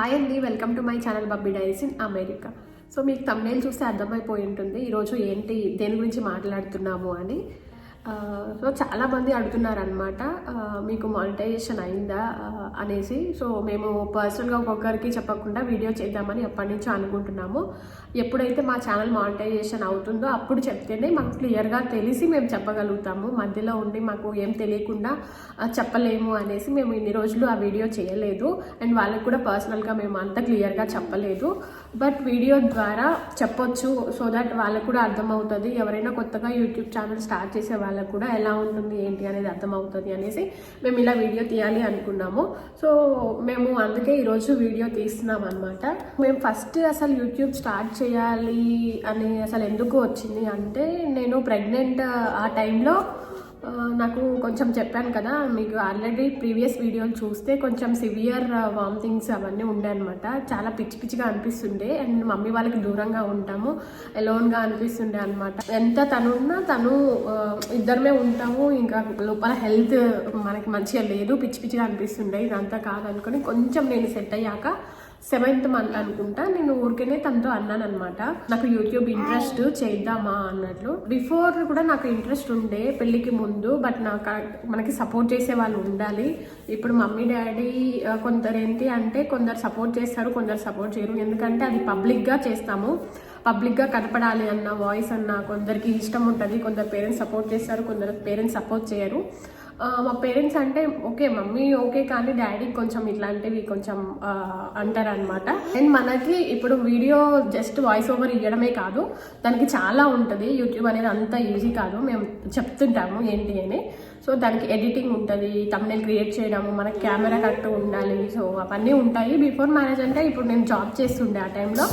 Hi అండి, welcome to my channel Babbi diaries in America. So మీకు thumbnail చూస్తే అర్థమైపోయి ఉంటుంది ఈరోజు ఏంటి దేని గురించి మాట్లాడుతున్నాము అని. సో చాలామంది అడుగుతున్నారు అనమాట, మీకు మానిటైజేషన్ అయిందా అనేసి. సో మేము పర్సనల్గా ఒక్కొక్కరికి చెప్పకుండా వీడియో చేద్దామని ఎప్పటి నుంచో అనుకుంటున్నాము. ఎప్పుడైతే మా ఛానల్ మానిటైజేషన్ అవుతుందో అప్పుడు చెప్తేనే మాకు క్లియర్గా తెలిసి మేము చెప్పగలుగుతాము. మధ్యలో ఉండి మాకు ఏం తెలియకుండా చెప్పలేము అనేసి మేము ఇన్ని రోజులు ఆ వీడియో చేయలేదు. అండ్ వాళ్ళకి కూడా పర్సనల్గా మేము అంత క్లియర్గా చెప్పలేదు. బట్ వీడియో ద్వారా చెప్పొచ్చు, సో దట్ వాళ్ళకు కూడా అర్థమవుతుంది. ఎవరైనా కొత్తగా యూట్యూబ్ ఛానల్ స్టార్ట్ చేసే వాళ్ళకు కూడా ఎలా ఉంటుంది ఏంటి అనేది అర్థమవుతుంది అనేసి మేము ఇలా వీడియో తీయాలి అనుకున్నాము. సో మేము అందుకే ఈరోజు వీడియో తీస్తున్నాం అనమాట. మేము ఫస్ట్ అసలు యూట్యూబ్ స్టార్ట్ చేయాలి అని అసలు ఎందుకు వచ్చింది అంటే, నేను ప్రెగ్నెంట్ ఆ టైంలో నాకు కొంచెం చెప్పాను కదా మీకు ఆల్రెడీ ప్రీవియస్ వీడియోలు చూస్తే, కొంచెం సివియర్ వామిటింగ్స్ అవన్నీ ఉండే అనమాట. చాలా పిచ్చిగా అనిపిస్తుండే. అండ్ మమ్మీ వాళ్ళకి దూరంగా ఉంటాము, ఎలోన్గా అనిపిస్తుండే అనమాట. ఎంత తనున్నా తను ఇద్దరమే ఉంటాము, ఇంకా లోపల హెల్త్ మనకి మంచిగా లేదు, పిచ్చిగా అనిపిస్తుండే. ఇదంతా కాదనుకొని కొంచెం నేను సెట్ అయ్యాక 7th month అనుకుంటా, నేను ఊరికేనే తనతో అన్నాను అనమాట, నాకు యూట్యూబ్ ఇంట్రెస్ట్ చేద్దామా అన్నట్లు. బిఫోర్ కూడా నాకు ఇంట్రెస్ట్ ఉండే పెళ్ళికి ముందు, బట్ మనకి సపోర్ట్ చేసే వాళ్ళు ఉండాలి. ఇప్పుడు మమ్మీ డాడీ కొందరు ఏంటి అంటే, కొందరు సపోర్ట్ చేస్తారు, కొందరు సపోర్ట్ చేయరు. ఎందుకంటే అది పబ్లిక్గా చేస్తాము, పబ్లిక్గా కనపడాలి అన్న వాయిస్ అన్న కొందరికి ఇష్టం ఉంటుంది. కొందరు పేరెంట్స్ సపోర్ట్ చేస్తారు, కొందరు పేరెంట్స్ సపోర్ట్ చేయరు. మా పేరెంట్స్ అంటే ఓకే మమ్మీ ఓకే, కానీ డాడీ కొంచెం ఇట్లాంటివి కొంచెం అంటారనమాట. అండ్ మనకి ఇప్పుడు వీడియో జస్ట్ వాయిస్ ఓవర్ ఇవ్వడమే కాదు, దానికి చాలా ఉంటుంది. యూట్యూబ్ అనేది అంత ఈజీ కాదు, మేము చెప్తుంటాము ఏంటి అని. సో దానికి ఎడిటింగ్ ఉంటుంది, థంబ్నెయిల్ క్రియేట్ చేయడము, మనకి కెమెరా కరెక్ట్ ఉండాలి. సో అవన్నీ ఉంటాయి. బిఫోర్ మ్యారేజ్ అంటే, ఇప్పుడు నేను జాబ్ చేస్తుండే ఆ టైంలో,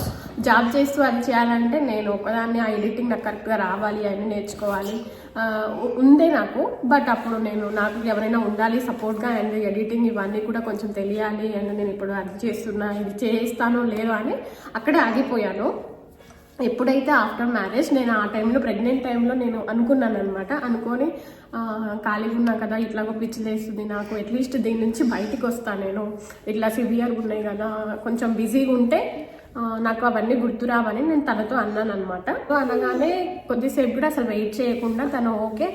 జాబ్ చేస్తూ అది చేయాలంటే నేను ఒకదాన్ని ఆ ఎడిటింగ్ నాకు కరెక్ట్గా రావాలి అని నేర్చుకోవాలి ఉందే నాకు. బట్ అప్పుడు నాకు ఎవరైనా ఉండాలి సపోర్ట్గా, అండ్ ఎడిటింగ్ ఇవన్నీ కూడా కొంచెం తెలియాలి. అండ్ నేను ఇప్పుడు అది చేస్తున్నా, ఇది చేస్తానో లేదో అని అక్కడే ఆగిపోయాను. ఎప్పుడైతే ఆఫ్టర్ మ్యారేజ్, నేను ఆ టైంలో ప్రెగ్నెంట్ టైంలో నేను అనుకున్నాను అనమాట. అనుకొని ఖాళీగా ఉన్నా కదా, ఇట్లాగో పిచ్చిలేస్తుంది నాకు, అట్లీస్ట్ దీని నుంచి బయటికి వస్తాను నేను, ఇట్లా సివియర్గా ఉన్నాయి కదా, కొంచెం బిజీగా ఉంటే నాకు అవన్నీ గుర్తురావని నేను తనతో అన్నాను అనమాట. అనగానే కొద్దిసేపు కూడా అసలు వెయిట్ చేయకుండా తను ఓకే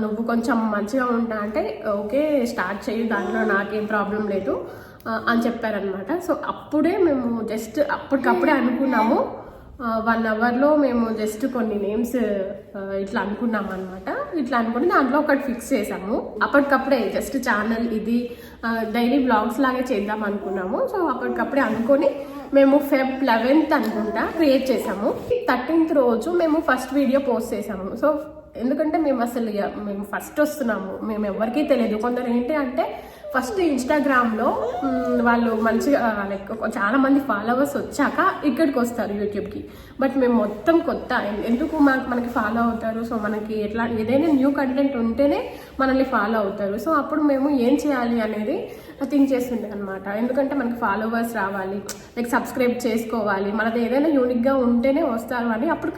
నువ్వు కొంచెం మంచిగా ఉంటా అంటే ఓకే స్టార్ట్ చేయు, దాంట్లో నాకేం ప్రాబ్లం లేదు అని చెప్పారనమాట. సో అప్పుడే మేము జస్ట్ అప్పటికప్పుడే అనుకున్నాము. 1 hourలో మేము జస్ట్ కొన్ని నేమ్స్ ఇట్లా అనుకున్నాం అనమాట. ఇట్లా అనుకుని దాంట్లో ఒకటి ఫిక్స్ చేసాము. అప్పటికప్పుడే జస్ట్ ఛానల్ ఇది డైలీ బ్లాగ్స్ లాగే చేద్దాం అనుకున్నాము. సో అప్పటికప్పుడే అనుకొని మేము Feb 11th అనుకుంటా క్రియేట్ చేసాము. 13th రోజు మేము ఫస్ట్ వీడియో పోస్ట్ చేసాము. సో ఎందుకంటే మేము ఫస్ట్ వస్తున్నాము, మేము ఎవరికీ తెలియదు. కొందరు ఏంటి అంటే ఫస్ట్ ఇన్స్టాగ్రామ్లో వాళ్ళు మంచిగా లైక్ చాలా మంది ఫాలోవర్స్ వచ్చాక ఇక్కడికి వస్తారు యూట్యూబ్కి. బట్ మేము మొత్తం కొత్త, ఎందుకు మనకి ఫాలో అవుతారు? సో మనకి ఎట్లా ఏదైనా న్యూ కంటెంట్ ఉంటేనే మనల్ని ఫాలో అవుతారు. సో అప్పుడు మేము ఏం చేయాలి అనేది థింక్ చేస్తుండే అనమాట. ఎందుకంటే మనకి ఫాలోవర్స్ రావాలి, లైక్ సబ్స్క్రైబ్ చేసుకోవాలి, మనది ఏదైనా యూనిక్గా ఉంటేనే వస్తారు అని. అప్పుడు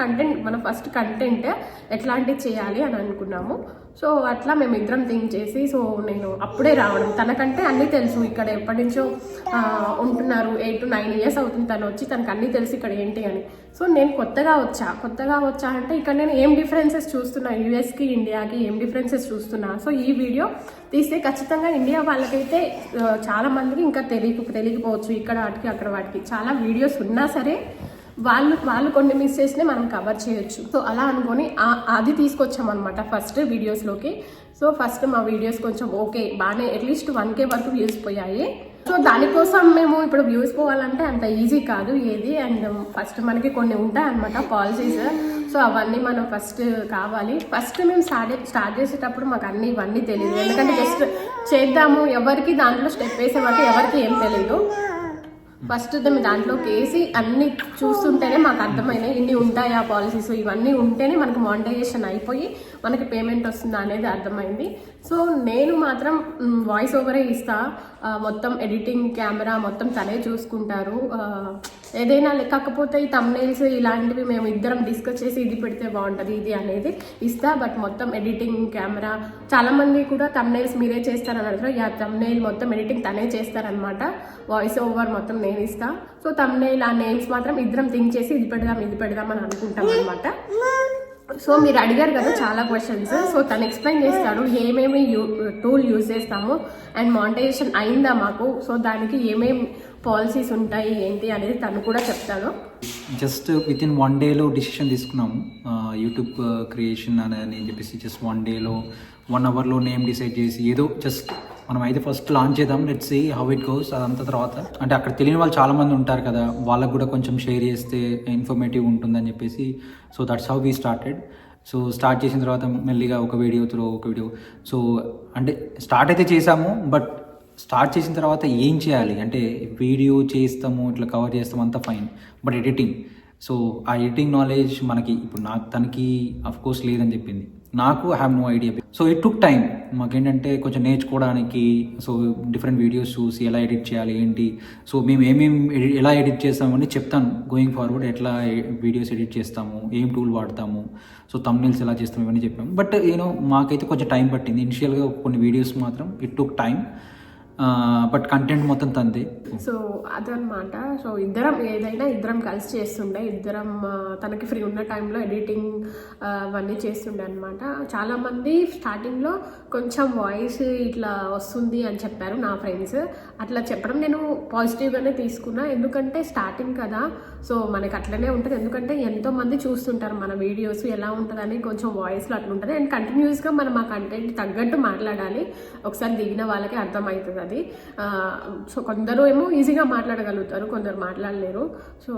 మన ఫస్ట్ కంటెంట్ ఎట్లాంటివి చేయాలి అని అనుకున్నాము. సో అట్లా మేము ఇద్దరం థింక్ చేసి, సో నేను అప్పుడే రావడం, తనకంటే అన్నీ తెలుసు, ఇక్కడ ఎప్పటి నుంచో ఉంటున్నారు, 8 to 9 years అవుతుంది తను వచ్చి, తనకు అన్నీ తెలుసు ఇక్కడ ఏంటి అని. సో నేను కొత్తగా వచ్చా అంటే ఇక్కడ నేను ఏం డిఫరెన్సెస్ చూస్తున్నా, యూఎస్కి ఇండియాకి ఏం డిఫరెన్సెస్ చూస్తున్నా. సో ఈ వీడియో తీస్తే ఖచ్చితంగా ఇండియా వాళ్ళకైతే చాలా మందికి ఇంకా తెలియకపోవచ్చు, ఇక్కడ వాటికి అక్కడ వాటికి చాలా వీడియోస్ ఉన్నా సరే వాళ్ళు కొన్ని మిస్ చేసినా మనం కవర్ చేయొచ్చు. సో అలా అనుకొని అది తీసుకొచ్చామన్నమాట ఫస్ట్ వీడియోస్లోకి. సో ఫస్ట్ మా వీడియోస్ కొంచెం ఓకే బాగానే అట్లీస్ట్ 1K వరకు వ్యూస్ పోయాయి. సో దానికోసం మేము ఇప్పుడు వ్యూస్ పోవాలంటే అంత ఈజీ కాదు ఏది. అండ్ ఫస్ట్ మనకి కొన్ని ఉంటాయి అనమాట పాలసీస్. సో అవన్నీ మనం ఫస్ట్ కావాలి. ఫస్ట్ మేము స్టార్ట్ చేసేటప్పుడు మాకు ఇవన్నీ తెలియదు, ఎందుకంటే జస్ట్ చేద్దాము, ఎవరికి దాంట్లో స్టెప్ వేసే వరకు ఎవరికి ఏం తెలియదు. ఫస్ట్ మేము దాంట్లోకి వేసి అన్ని చూస్తుంటేనే మాకు అర్థమైనాయి, ఇన్ని ఉంటాయా పాలసీస్, ఇవన్నీ ఉంటేనే మనకు మానిటైజేషన్ అయిపోయి మనకి పేమెంట్ వస్తుందా అనేది అర్థమైంది. సో నేను మాత్రం వాయిస్ ఓవరే ఇస్తా, మొత్తం ఎడిటింగ్ కెమెరా మొత్తం తనే చూసుకుంటారు. ఏదైనా కాకపోతే ఈ థంబ్నెయిల్స్ ఇలాంటివి మేము ఇద్దరం డిస్కస్ చేసి ఇది పెడితే బాగుంటుంది ఇది అనేది ఇస్తా. బట్ మొత్తం ఎడిటింగ్ కెమెరా, చాలామంది కూడా థంబ్నెయిల్స్ మీరే చేస్తారని అడుగుతారు. థంబ్నెయిల్ మొత్తం ఎడిటింగ్ తనే చేస్తారనమాట. వాయిస్ ఓవర్ మొత్తం నేను ఇస్తా. సో తమ్నెయిల్ ఆ నేమ్స్ మాత్రం ఇద్దరం థింక్ చేసి ఇది పెడదాం అని అనుకుంటాం అనమాట. సో మీరు అడిగారు కదా చాలా క్వశ్చన్స్. సో తను ఎక్స్ప్లెయిన్ చేస్తాడు ఏమేమి టూల్ యూజ్ చేస్తాము అండ్ మానిటైజేషన్ అయిందా మాకు, సో దానికి ఏమేమి పాలసీస్ ఉంటాయి ఏంటి అనేది తను కూడా చెప్తాడు. జస్ట్ విత్ ఇన్ 1 డేలో డిసిషన్ తీసుకున్నాము యూట్యూబ్ క్రియేషన్ అని చెప్పేసి. జస్ట్ 1 డేలో 1 అవర్లో నేమ్ డిసైడ్ చేసి ఏదో జస్ట్ మనం అయితే ఫస్ట్ లాంచ్ చేద్దాం, let's see how it goes. అదంతా తర్వాత అంటే అక్కడ తెలియని వాళ్ళు చాలామంది ఉంటారు కదా, వాళ్ళకు కూడా కొంచెం షేర్ చేస్తే ఇన్ఫర్మేటివ్ ఉంటుందని చెప్పేసి. So that's how we started. So start చేసిన తర్వాత మెల్లిగా ఒక వీడియో. సో అంటే స్టార్ట్ అయితే చేసాము, బట్ స్టార్ట్ చేసిన తర్వాత ఏం చేయాలి అంటే వీడియో చేస్తాము, ఇట్లా కవర్ చేస్తాము అంతా ఫైన్, బట్ ఎడిటింగ్. సో ఆ ఎడిటింగ్ నాలెడ్జ్ మనకి ఇప్పుడు తనకి అఫ్కోర్స్ లేదని చెప్పింది, నాకు I have no idea. So it took time మాకేంటంటే కొంచెం నేర్చుకోవడానికి. సో డిఫరెంట్ వీడియోస్ చూసి ఎలా ఎడిట్ చేయాలి ఏంటి, సో మేము ఎలా ఎడిట్ చేస్తామని చెప్తాను గోయింగ్ ఫార్వర్డ్, ఎట్లా వీడియోస్ ఎడిట్ చేస్తాము, ఏం టూల్ వాడతాము, సో థంబ్నెయిల్స్ ఎలా చేస్తాము ఇవన్నీ చెప్పాము. బట్ మాకైతే కొంచెం టైం పట్టింది ఇనిషియల్గా. కొన్ని వీడియోస్ మాత్రం it took time, but content మొత్తం తందే. సో అదనమాట. సో ఇద్దరం కలిసి చేస్తుండే, తనకి ఫ్రీ ఉన్న టైంలో ఎడిటింగ్ అవన్నీ చేస్తుండే అనమాట. చాలామంది స్టార్టింగ్లో కొంచెం వాయిస్ ఇట్లా వస్తుంది అని చెప్పారు నా ఫ్రెండ్స్. అట్లా చెప్పడం నేను పాజిటివ్గానే తీసుకున్నా, ఎందుకంటే స్టార్టింగ్ కదా, సో మనకి అట్లనే ఉంటుంది. ఎందుకంటే ఎంతోమంది చూస్తుంటారు మన వీడియోస్ ఎలా ఉంటుందని, కొంచెం వాయిస్లో అట్లా ఉంటుంది. అండ్ కంటిన్యూస్గా మనం ఆ కంటెంట్ తగ్గట్టు మాట్లాడాలి, ఒకసారి దిగిన వాళ్ళకి అర్థమవుతుంది అది. సో కొందరు ఏమో ఈజీగా మాట్లాడగలుగుతారు, కొందరు మాట్లాడలేరు. సో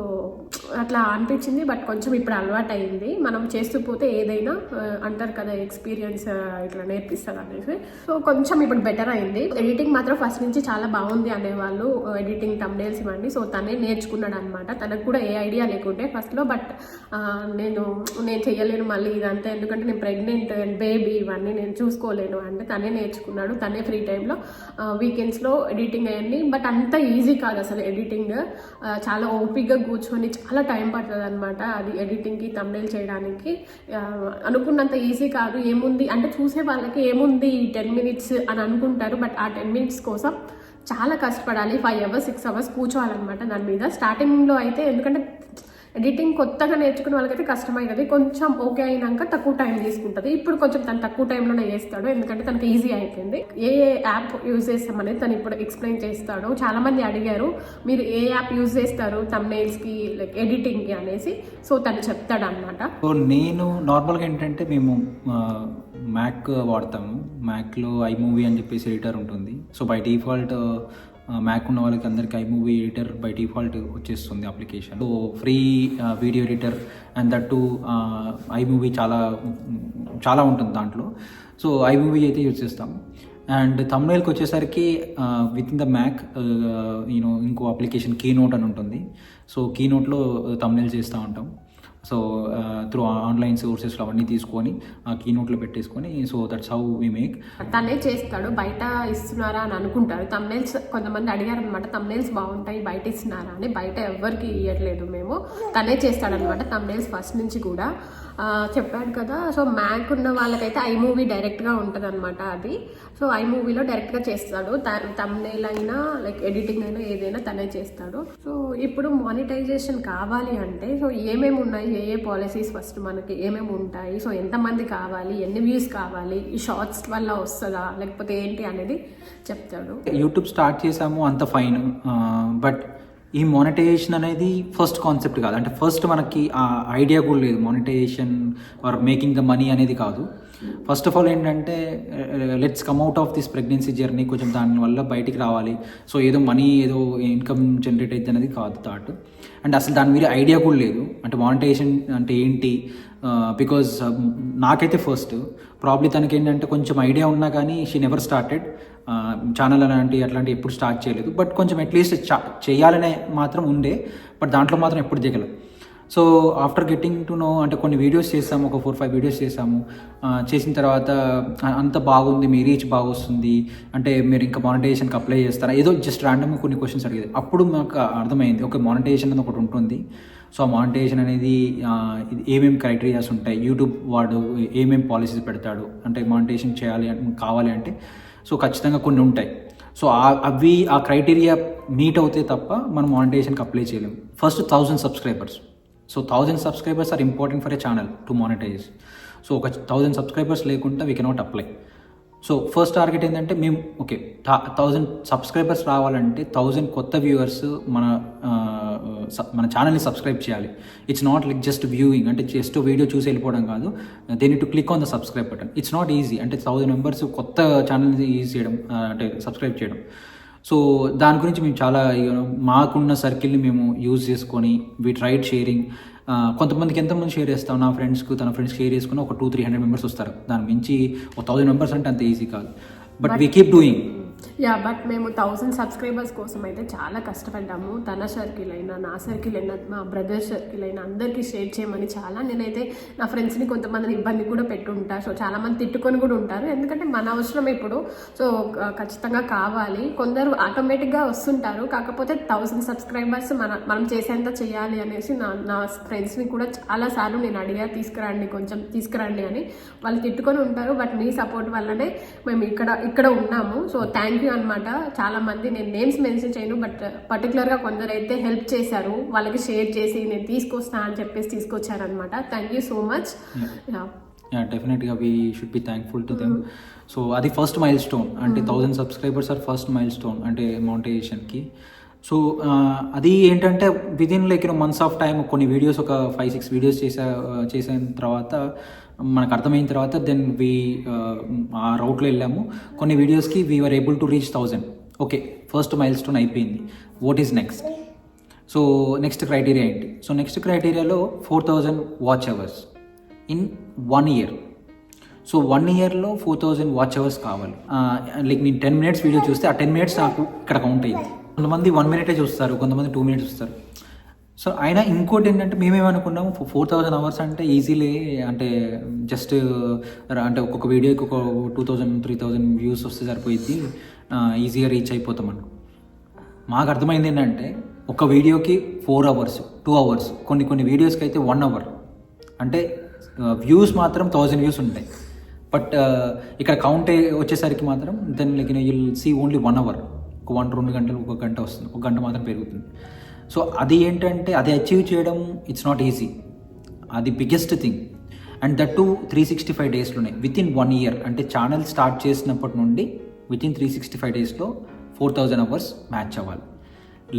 అట్లా అనిపించింది. బట్ కొంచెం ఇప్పుడు అలవాటు అయింది. మనం చేస్తూ పోతే ఏదైనా అంటారు కదా ఎక్స్పీరియన్స్ ఇట్లా నేర్పిస్తారు అనేసి. సో కొంచెం ఇప్పుడు బెటర్ అయింది. ఎడిటింగ్ మాత్రం ఫస్ట్ నుంచి చాలా బాగుంది అనేవాళ్ళు, ఎడిటింగ్ థంబ్నెయిల్స్ ఇవన్నీ. సో తనే నేర్చుకున్నాడు అనమాట. తనకు కూడా ఏ ఐడియా లేకుంటే ఫస్ట్లో, బట్ నేను చెయ్యలేను మళ్ళీ ఇదంతా, ఎందుకంటే నేను ప్రెగ్నెంట్ అండ్ బేబీ ఇవన్నీ నేను చూసుకోలేను అంటే తనే నేర్చుకున్నాడు. తనే ఫ్రీ టైంలో వీకెండ్స్లో ఎడిటింగ్ అయ్యింది. బట్ అంత ఈజీ కాదు అసలు ఎడిటింగ్. చాలా ఓపిక్గా కూర్చొని చాలా టైం పడుతుంది అనమాట అది ఎడిటింగ్కి, థంబ్నెయిల్ చేయడానికి. అనుకున్నంత ఈజీ కాదు. ఏముంది అంటే చూసే వాళ్ళకి ఏముంది 10 minutes అని అనుకుంటారు, బట్ ఆ 10 minutes కోసం చాలా కష్టపడాలి. 5 hours 6 hours కూర్చోవాలన్నమాట దాని మీద. స్టార్టింగ్లో అయితే ఎందుకంటే ఎడిటింగ్ కొత్తగా నేర్చుకునే వాళ్ళకైతే కష్టమవుతుంది, కొంచెం ఓకే అయినాక తక్కువ టైం తీసుకుంటుంది. ఇప్పుడు కొంచెం తను తక్కువ టైంలోనే చేస్తాడు, ఎందుకంటే తనకి ఈజీ అయిపోయింది. ఏ యాప్ యూజ్ చేస్తామనేది తను ఇప్పుడు ఎక్స్ప్లెయిన్ చేస్తాడు. చాలామంది అడిగారు మీరు ఏ యాప్ యూజ్ చేస్తారు థంబ్నెయిల్స్కి, లైక్ ఎడిటింగ్కి అనేసి. సో తను చెప్తాడు అనమాట. సో నేను నార్మల్గా ఏంటంటే మేము మ్యాక్ వాడతాము. మ్యాక్లో iMovie అని చెప్పేసి ఎడిటర్ ఉంటుంది. సో బై డిఫాల్ట్ మ్యాక్ ఉన్న వాళ్ళకి అందరికీ iMovie ఎడిటర్ బై డిఫాల్ట్ వచ్చేస్తుంది application. So free video editor and that to iMovie చాలా ఉంటుంది దాంట్లో. సో iMovie అయితే యూజ్ చేస్తాము. అండ్ థంబ్నెయిల్కి వచ్చేసరికి విత్ ఇన్ ద మ్యాక్ ఇంకో అప్లికేషన్ కీనోట్ అని ఉంటుంది. సో కీనోట్లో థంబ్నెయిల్ చేస్తూ ఉంటాం. సో త్రూ ఆన్లైన్ సోర్సెస్లో అవన్నీ తీసుకొని ఆ కీనోట్లో పెట్టేసుకొని, so that's how we make. తనే చేస్తాడు, బయట ఇస్తున్నారా అని అనుకుంటారు. థంబ్నెయిల్స్ కొంతమంది అడిగారు అనమాట, థంబ్నెయిల్స్ బాగుంటాయి బయట ఇస్తున్నారా అని. బయట ఎవరికి ఇవ్వట్లేదు మేము, తనే చేస్తాడనమాట థంబ్నెయిల్స్ ఫస్ట్ నుంచి కూడా. చెప్పాడు కదా. సో మ్యాక్ ఉన్న వాళ్ళకైతే iMovie డైరెక్ట్గా ఉంటుంది అనమాట అది. సో iMovieలో డైరెక్ట్గా చేస్తాడు. థంబ్నెయిల్ అయినా లైక్ ఎడిటింగ్ అయినా ఏదైనా తనే చేస్తాడు. సో ఇప్పుడు మానిటైజేషన్ కావాలి అంటే సో ఏమేమి ఉన్నాయి, ఏ పాలసీస్ ఫస్ట్ మనకి ఏమేమి ఉంటాయి, సో ఎంతమంది కావాలి, ఎన్ని వ్యూస్ కావాలి, ఈ షార్ట్స్ వల్ల వస్తుందా లేకపోతే ఏంటి అనేది చెప్తాడు. యూట్యూబ్ స్టార్ట్ చేసాము అంత ఫైన్, బట్ ఈ మానిటైజేషన్ అనేది ఫస్ట్ కాన్సెప్ట్ కాదు. అంటే ఫస్ట్ మనకి ఆ ఐడియా కూడా లేదు monetization or making the money అనేది కాదు. ఫస్ట్ ఆఫ్ ఆల్ ఏంటంటే let's come out of this pregnancy journey, కొంచెం దానివల్ల బయటికి రావాలి. సో ఏదో మనీ ఏదో ఇన్కమ్ జనరేట్ అవుతుంది అనేది కాదు థాట్. అండ్ అసలు దాని మీద ఐడియా కూడా లేదు, అంటే మానిటైజేషన్ అంటే ఏంటి. బికాజ్ నాకైతే ఫస్ట్ ప్రాబ్లీ తనకి ఏంటంటే కొంచెం ఐడియా ఉన్నా కానీ షీ నెవర్ స్టార్టెడ్ ఛానల్ అట్లాంటివి ఎప్పుడు స్టార్ట్ చేయలేదు. బట్ కొంచెం అట్లీస్ట్ చేయాలనే మాత్రం ఉండే, బట్ దాంట్లో మాత్రం ఎప్పుడు దిగలేదు. So after getting to know, అంటే కొన్ని వీడియోస్ చేసాము, ఒక 4-5 వీడియోస్ చేసాము. చేసిన తర్వాత అంత బాగుంది, మీ రీచ్ బాగా వస్తుంది, అంటే మీరు ఇంకా మానిటైజేషన్కి అప్లై చేస్తారా, ఏదో జస్ట్ ర్యాండమ్గా కొన్ని క్వశ్చన్స్ అడిగేది. అప్పుడు మాకు అర్థమైంది ఒక మానిటైజేషన్ అనేది ఒకటి ఉంటుంది. సో ఆ మానిటైజేషన్ అనేది ఏమేమి క్రైటీరియాస్ ఉంటాయి, యూట్యూబ్ వాడు ఏమేమి పాలసీస్ పెడతాడు, అంటే మానిటైజేషన్ కావాలి అంటే సో ఖచ్చితంగా కొన్ని ఉంటాయి. సో అవి ఆ క్రైటీరియా మీట్ అవుతే తప్ప మనం మానిటైజేషన్కి అప్లై చేయలేము. First 1000 subscribers. So 1000 subscribers are important for a channel to monetize. So ఒక 1000 సబ్స్క్రైబర్స్ లేకుండా we cannot apply. So first target ఏంటంటే మేము 1000 సబ్స్క్రైబర్స్ రావాలంటే 1000 కొత్త వ్యూవర్స్ మన ఛానల్ని సబ్స్క్రైబ్ చేయాలి. It's not like just viewing, అంటే జస్ట్ వీడియో చూసి వెళ్ళిపోవడం కాదు. They need to click on the subscribe button. It's not easy. అంటే 1000 మెంబర్స్ కొత్త ఛానల్ని యూజ్ చేయడం, అంటే సబ్స్క్రైబ్ చేయడం. సో దాని గురించి మేము చాలా మాకున్న సర్కిల్ని మేము యూజ్ చేసుకొని వీ ట్రైడ్ షేరింగ్. కొంతమందికి ఎంతమంది షేర్ చేస్తాం, నా ఫ్రెండ్స్కి తన ఫ్రెండ్స్ షేర్ చేసుకుని ఒక 200-300 మెంబర్స్ వస్తారు. దాని మించి 1000 మెంబర్స్ అంటే అంత ఈజీ కాదు. But we keep doing. But మేము 1000 సబ్స్క్రైబర్స్ కోసం అయితే చాలా కష్టపడ్డాము. తన సర్కిల్ అయినా, నా సర్కిల్ అయినా, మా బ్రదర్ సర్కిల్ అయినా అందరికీ షేర్ చేయమని నేనైతే నా ఫ్రెండ్స్ని కొంతమందిని ఇబ్బంది కూడా పెట్టుంటా. సో చాలామంది తిట్టుకొని కూడా ఉంటారు, ఎందుకంటే మన అవసరం ఇప్పుడు. సో ఖచ్చితంగా కావాలి. కొందరు ఆటోమేటిక్గా వస్తుంటారు, కాకపోతే 1000 సబ్స్క్రైబర్స్ మనం చేసేంత చేయాలి అనేసి నా ఫ్రెండ్స్ని కూడా చాలాసార్లు నేను అడిగా, కొంచెం తీసుకురండి అని. వాళ్ళు తిట్టుకొని ఉంటారు. బట్ మీ సపోర్ట్ వల్లనే మేము ఇక్కడ ఉన్నాము. సో థ్యాంక్ యూ అనమాట. చాలా మంది, నేను నేమ్స్ మెన్షన్ చేయను, బట్ పర్టికులర్గా కొందరు అయితే హెల్ప్ చేశారు. వాళ్ళకి షేర్ చేసి నేను తీసుకొస్తా అని చెప్పేసి తీసుకొచ్చారనమాట. Thank you so much. డెఫినెట్గా we should be thankful to them. So అది ఫస్ట్ మైల్ స్టోన్. అంటే 1000 subscribers are first milestone అంటే మానిటైజేషన్కి. సో అది ఏంటంటే within like months of time కొన్ని వీడియోస్, ఒక 5-6 వీడియోస్ చేసిన తర్వాత మనకు అర్థమైన తర్వాత దెన్ ఆ రౌట్లో వెళ్ళాము. కొన్ని వీడియోస్కి we're able to reach 1000. Okay, first milestone అయిపోయింది. What is next? So next criteria ఏంటి? సో నెక్స్ట్ క్రైటీరియాలో 4000 watch hours in 1 year. So 1 yearలో 4000 వాచ్ అవర్స్ కావాలి. లైక్ నేను 10 minutes వీడియో చూస్తే ఆ 10 minutes నాకు ఇక్కడ కౌంట్ అయ్యింది. కొంతమంది 1 minute చూస్తారు, కొంతమంది 2 minutes చూస్తారు. సో అయినా ఇంకోటి ఏంటంటే మేమేమనుకున్నాము 4000 అవర్స్ అంటే ఈజీలీ, అంటే జస్ట్ అంటే ఒక్కొక్క వీడియోకి ఒక 2000-3000 వ్యూస్ వస్తే సరిపోయింది, ఈజీగా రీచ్ అయిపోతామని. మాకు అర్థమైంది ఏంటంటే ఒక వీడియోకి 4 hours, 2 hours, కొన్ని వీడియోస్కి అయితే 1 hour. అంటే వ్యూస్ మాత్రం 1000 వ్యూస్ ఉంటాయి. బట్ ఇక్కడ కౌంట్ వచ్చేసరికి మాత్రం then like you'll see only 1 hour. ఒక 1-2 గంటలు, 1 గంట వస్తుంది, 1 గంట మాత్రం పెరుగుతుంది. సో అది ఏంటంటే అది అచీవ్ చేయడం ఇట్స్ నాట్ ఈజీ. అది biggest thing. And that too 365 daysలోనే వితిన్ 1 year. అంటే ఛానల్ స్టార్ట్ చేసినప్పటి నుండి వితిన్ 365 daysలో 4000 hours మ్యాచ్ అవ్వాలి.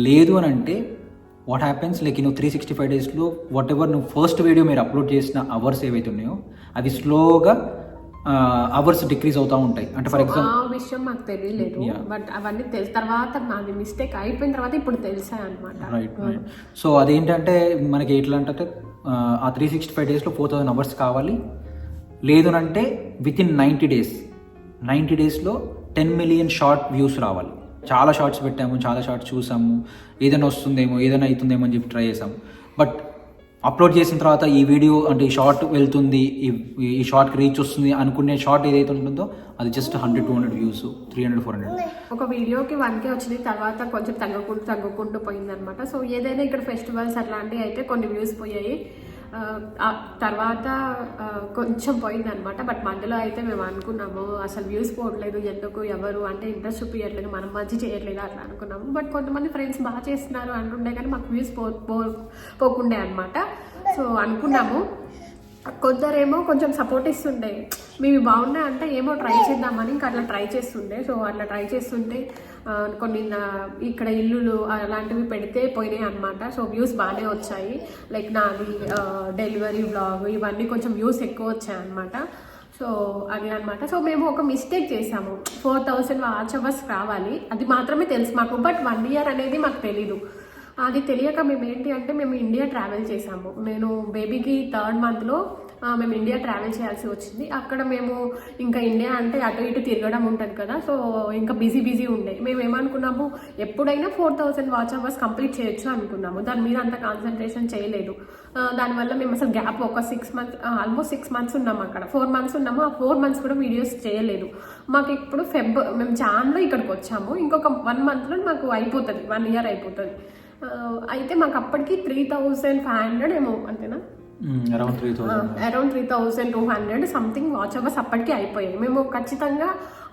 లేదు అని అంటే వాట్ హ్యాపెన్స్, లైక్ 365 daysలో వాట్ ఎవర్ నువ్వు ఫస్ట్ వీడియో మీరు అప్లోడ్ చేసిన అవర్స్ ఏవైతే ఉన్నాయో అవి స్లోగా అవర్స్ డిక్రీజ్ అవుతూ ఉంటాయి. అంటే ఫర్ ఎగ్జాంపుల్ ఆ విషయం మాకు తెలియలేదు, బట్ అవన్నీ తర్వాత మాది మిస్టేక్ అయిపోయిన తర్వాత ఇప్పుడు తెలిసాయి అనమాట. రైట్. సో అదేంటంటే మనకి ఎట్లా అంటే ఆ 365 daysలో 4000 hours కావాలి. లేదు అంటే వితిన్ 90 daysలో 10 million షార్ట్ వ్యూస్ రావాలి. చాలా షార్ట్స్ పెట్టాము, చాలా షార్ట్స్ చూసాము, ఏదైనా వస్తుందేమో, ఏదైనా అవుతుందేమో అని చెప్పి ట్రై చేసాము. బట్ అప్లోడ్ చేసిన తర్వాత ఈ వీడియో అంటే ఈ షార్ట్ వెళ్తుంది, ఈ షార్ట్కి రీచ్ వస్తుంది అనుకునే షార్ట్ ఏదైతే ఉంటుందో అది జస్ట్ 100-200 వ్యూస్, 300-400. ఒక వీడియోకి 1K వచ్చింది, తర్వాత కొంచెం తగ్గుకుంటూ పోయిందనమాట. సో ఏదైనా ఇక్కడ ఫెస్టివల్స్ అట్లాంటివి అయితే కొన్ని వ్యూస్ పోయాయి, తర్వాత కొంచెం పోయిందనమాట. బట్ మధ్యలో అయితే మేము అనుకున్నాము అసలు వ్యూస్ పోవట్లేదు, ఎందుకు ఎవరు అంటే ఇంట్రెస్ట్ చూపించట్లేదు, మనం మంచి చేయట్లేదు అట్లా అనుకున్నాము. బట్ కొంతమంది ఫ్రెండ్స్ బాగా చేస్తున్నారు అంటుండే కానీ మాకు వ్యూస్ పోకుండే అనమాట. సో అనుకున్నాము. కొందరేమో కొంచెం సపోర్ట్ ఇస్తుండే, మేము బాగున్నాయి అంటే ఏమో ట్రై చేద్దామని ఇంకా అట్లా ట్రై చేస్తుండే. సో అట్లా ట్రై చేస్తుంటే కొన్ని ఇక్కడ ఇల్లులు అలాంటివి పెడితే పోయినాయి అనమాట. సో వ్యూస్ బాగానే వచ్చాయి. లైక్ నాది డెలివరీ వ్లాగ్ ఇవన్నీ కొంచెం వ్యూస్ ఎక్కువ వచ్చాయి అనమాట. సో అది అనమాట. సో మేము ఒక మిస్టేక్ చేసాము, 4000 వాచ్ అవర్స్ రావాలి అది మాత్రమే తెలుసు మాకు. బట్ 1 year అనేది మాకు తెలీదు. అది తెలియక మేము ఏంటి అంటే మేము ఇండియా ట్రావెల్ చేసాము. నేను బేబీకి 3rd monthలో మేము ఇండియా ట్రావెల్ చేయాల్సి వచ్చింది. అక్కడ మేము ఇంకా ఇండియా అంటే అటు ఇటు తిరగడం ఉంటుంది కదా, సో ఇంకా బిజీ ఉండే. మేము ఏమనుకున్నాము ఎప్పుడైనా 4000 వాచ్ అవర్స్ కంప్లీట్ చేయొచ్చు అనుకున్నాము. దాని మీద అంత కాన్సన్ట్రేషన్ చేయలేదు. దానివల్ల మేము అసలు గ్యాప్ ఒక 6 months, ఆల్మోస్ట్ 6 months ఉన్నాము అక్కడ. 4 months ఉన్నాము. ఆ 4 months కూడా వీడియోస్ చేయలేదు. మాకు ఇప్పుడు మేము జాన్లో ఇక్కడికి వచ్చాము. ఇంకొక 1 monthలో మాకు అయిపోతుంది, 1 year అయిపోతుంది. అయితే మాకు అప్పటికి 3500 ఏమో అంతేనా around 3,000 around 3,200 something watch hours అప్పటికి అయిపోయాయి. మేము ఖచ్చితంగా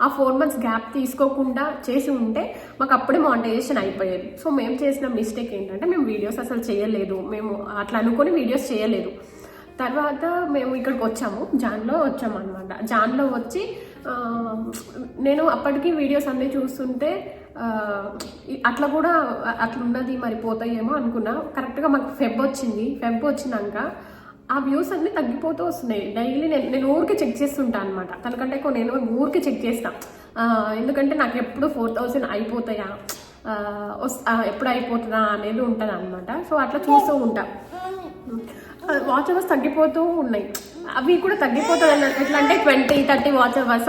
ఆ 4 months గ్యాప్ తీసుకోకుండా చేసి ఉంటే మాకు అప్పుడే మానిటైజేషన్ అయిపోయేది. సో మేము చేసిన మిస్టేక్ ఏంటంటే మేము వీడియోస్ అసలు చేయలేదు, మేము అట్లా అనుకొని వీడియోస్ చేయలేదు. తర్వాత మేము ఇక్కడికి వచ్చాము, జాన్లో వచ్చాము అనమాట. జాన్లో వచ్చి నేను అప్పటికి వీడియోస్ అన్నీ చూస్తుంటే అట్లా కూడా అట్లా ఉన్నది మరి పోతాయేమో అనుకున్నా. కరెక్ట్గా మాకు ఫెబ్ వచ్చినాక ఆ వ్యూస్ అన్నీ తగ్గిపోతూ వస్తున్నాయి. డైలీ నేను ఊరికి చెక్ చేస్తుంటాను అనమాట. తనకంటే ఎక్కువ నేను ఊరికి చెక్ చేస్తాను, ఎందుకంటే నాకు ఎప్పుడు 4,000 అయిపోతాయా, ఎప్పుడు అయిపోతుందా అనేది ఉంటుంది అనమాట. సో అట్లా చూస్తూ ఉంటా. వాచ్ అవర్స్ తగ్గిపోతూ ఉన్నాయి, అవి కూడా తగ్గిపోతుంది. ఎట్లా అంటే 20-30 వాచ్ అవర్స్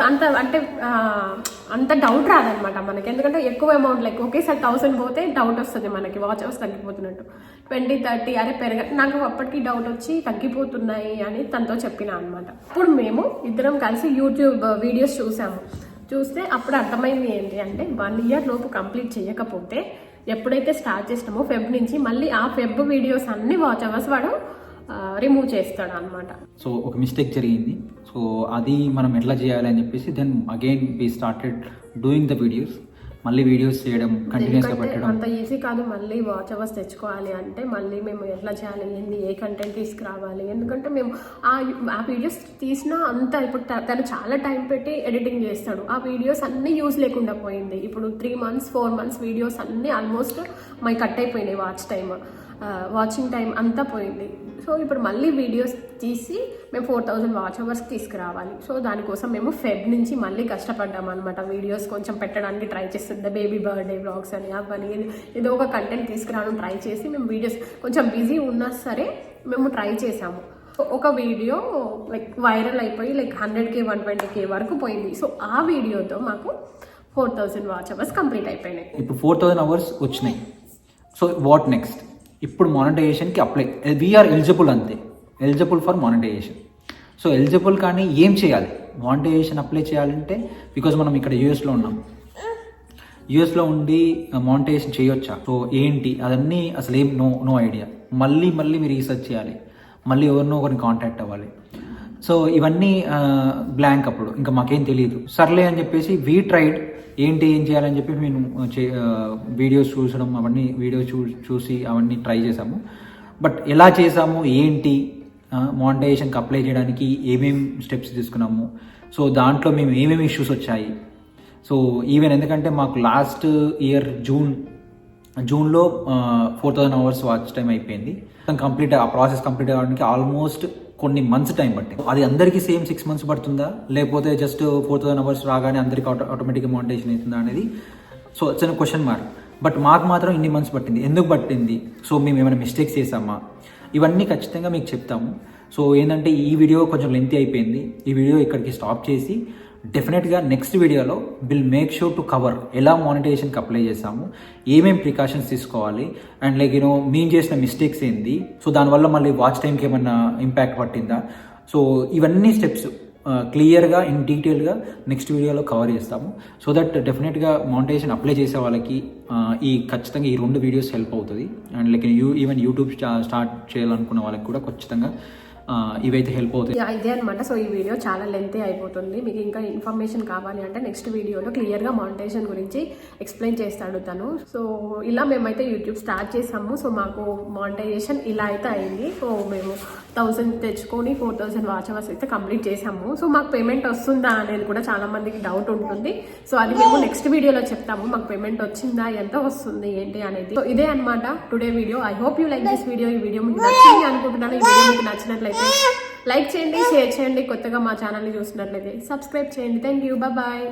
అంత డౌట్ రాదనమాట మనకి, ఎందుకంటే ఎక్కువ అమౌంట్ లైక్ ఒకేసారి 1,000 పోతే డౌట్ వస్తుంది మనకి వాచ్ అవర్స్ తగ్గిపోతున్నట్టు. 20-30 అరే నాకు అప్పటికి డౌట్ వచ్చి తగ్గిపోతున్నాయి అని తనతో చెప్పిన అనమాట. ఇప్పుడు మేము ఇద్దరం కలిసి యూట్యూబ్ వీడియోస్ చూస్తే అప్పుడు అర్థమైంది ఏంటి అంటే 1 year లోపు కంప్లీట్ చేయకపోతే ఎప్పుడైతే స్టార్ట్ చేసినామో ఫెబ్ నుంచి మళ్ళీ ఆ ఫెబ్ వీడియోస్ అన్ని వాచ్ అవర్స్ వాడు రిమూవ్ చేస్తాడు అనమాట. సో ఒక మిస్టేక్ జరిగింది. సో అది మనం ఎట్లా చేయాలి అని చెప్పేసి then again we started doing the videos. మళ్ళీ వీడియోస్ చేయడం, కంటిన్యూస్గా పెట్టడం అంత ఈజీ కాదు. మళ్ళీ వాచ్ అవర్స్ తెచ్చుకోవాలి అంటే మళ్ళీ మేము ఎట్లా చేయాలి, ఏ కంటెంట్ తీసుకురావాలి, ఎందుకంటే మేము ఆ వీడియోస్ తీసినా అంత ఇప్పుడు తను చాలా టైం పెట్టి ఎడిటింగ్ చేస్తాడు. ఆ వీడియోస్ అన్నీ యూజ్ లేకుండా పోయింది. ఇప్పుడు 3 months 4 months వీడియోస్ అన్నీ ఆల్మోస్ట్ మై కట్ అయిపోయినాయి. వాచింగ్ టైం అంతా పోయింది. సో ఇప్పుడు మళ్ళీ వీడియోస్ తీసి మేము 4,000 వాచ్ అవర్స్ తీసుకురావాలి. సో దానికోసం మేము ఫెబ్ నుంచి మళ్ళీ కష్టపడ్డాం అనమాట. వీడియోస్ కొంచెం పెట్టడానికి ట్రై చేస్తుండే, బేబీ బర్త్డే వ్లాగ్స్ అని అవన్నీ ఏదో ఒక కంటెంట్ తీసుకురావడం ట్రై చేసి మేము వీడియోస్ కొంచెం బిజీ ఉన్నా సరే మేము ట్రై చేసాము. ఒక వీడియో లైక్ వైరల్ అయిపోయి లైక్ 100K 120K వరకు పోయింది. సో ఆ వీడియోతో మాకు 4,000 వాచ్ అవర్స్ కంప్లీట్ అయిపోయినాయి. ఇప్పుడు 4,000 అవర్స్ వచ్చినాయి. So what next? ఇప్పుడు మానిటైజేషన్కి అప్లై, వీఆర్ ఎలిజిబుల్, అంతే, eligible for monetization. So eligible కానీ ఏం చేయాలి? మానిటైజేషన్ అప్లై చేయాలంటే బికాజ్ మనం ఇక్కడ యూఎస్లో ఉన్నాం, యూఎస్లో ఉండి మానిటైజేషన్ చేయొచ్చా, సో ఏంటి అదన్నీ అసలు ఏం నో ఐడియా. మళ్ళీ మీరు రీసెర్చ్ చేయాలి, మళ్ళీ ఎవరినో ఒకరిని కాంటాక్ట్ అవ్వాలి. సో ఇవన్నీ బ్లాంక్. అప్పుడు ఇంకా మాకేం తెలియదు. సర్లే అని చెప్పేసి వీ ట్రైడ్ ఏం చేయాలని చెప్పి మేము వీడియోస్ చూసడం, అవన్నీ వీడియోస్ చూసి అవన్నీ ట్రై చేసాము. బట్ ఎలా చేసాము, ఏంటి, మానిటైజేషన్కి అప్లై చేయడానికి ఏమేమి స్టెప్స్ తీసుకున్నాము, సో దాంట్లో మేము ఏమేమి ఇష్యూస్ వచ్చాయి. సో ఈవెన్ ఎందుకంటే మాకు లాస్ట్ ఇయర్ జూన్లో 4,000 అవర్స్ వాచ్ టైం అయిపోయింది. ఆ ప్రాసెస్ కంప్లీట్ అవ్వడానికి ఆల్మోస్ట్ కొన్ని మంత్స్ టైం పట్టింది. అది అందరికీ సేమ్ 6 months పడుతుందా, లేకపోతే జస్ట్ 4,000 అవర్స్ రాగానే అందరికీ ఆటోమేటిక్గా మానిటైజేషన్ అవుతుందా అనేది సో చిన్న క్వశ్చన్ మార్క్. బట్ మాకు మాత్రం ఇన్ని మంత్స్ పట్టింది. ఎందుకు పట్టింది? సో మేము ఏమైనా మిస్టేక్స్ చేసామా, ఇవన్నీ ఖచ్చితంగా మీకు చెప్తాము. సో ఏంటంటే ఈ వీడియో కొంచెం లెంతీ అయిపోయింది. ఈ వీడియో ఇక్కడికి స్టాప్ చేసి డెఫినెట్గా నెక్స్ట్ వీడియోలో will make sure to cover ఎలా మానిటైజేషన్కి అప్లై చేసాము, ఏమేమి ప్రికాషన్స్ తీసుకోవాలి, అండ్ లైక్ మేము చేసిన మిస్టేక్స్ ఏంది, సో దానివల్ల మళ్ళీ వాచ్ టైంకి ఏమన్నా ఇంపాక్ట్ పట్టిందా. సో ఇవన్నీ స్టెప్స్ క్లియర్గా ఇన్ డీటెయిల్గా నెక్స్ట్ వీడియోలో కవర్ చేస్తాము. సో దట్ డెఫినెట్గా మానిటైజేషన్ అప్లై చేసే వాళ్ళకి ఖచ్చితంగా ఈ 2 వీడియోస్ హెల్ప్ అవుతుంది. And like even YouTube start చేయాలనుకున్న వాళ్ళకి కూడా ఖచ్చితంగా ఇవైతే హెల్ప్ అవుతాయి. ఇదే అనమాట. సో ఈ వీడియో చాలా లెంతీ అయిపోతుంది. మీకు ఇంకా ఇన్ఫర్మేషన్ కావాలి అంటే నెక్స్ట్ వీడియోలో క్లియర్గా మానిటైజేషన్ గురించి ఎక్స్ప్లెయిన్ చేస్తాడు తను. సో ఇలా మేమైతే యూట్యూబ్ స్టార్ట్ చేసాము. సో మాకు మానిటైజేషన్ ఇలా అయితే అయింది. సో మేము 1,000 తెచ్చుకొని 4,000 వాచ్ అవర్స్ అయితే కంప్లీట్ చేసాము. సో మాకు పేమెంట్ వస్తుందా అనేది కూడా చాలా మందికి డౌట్ ఉంటుంది. సో అది మేము నెక్స్ట్ వీడియోలో చెప్తాము, మాకు పేమెంట్ వచ్చిందా, ఎంత వస్తుంది, ఏంటి అనేది. సో ఇదే అనమాట today video. I hope you like this video. ఈ వీడియో మీకు నచ్చింది అనుకుంటున్నాను. ఈ వీడియో మీకు నచ్చినట్లయితే లైక్ చేయండి, షేర్ చేయండి. కొత్తగా మా ఛానల్ని చూసినట్లయితే సబ్స్క్రైబ్ చేయండి. Thank you, bye.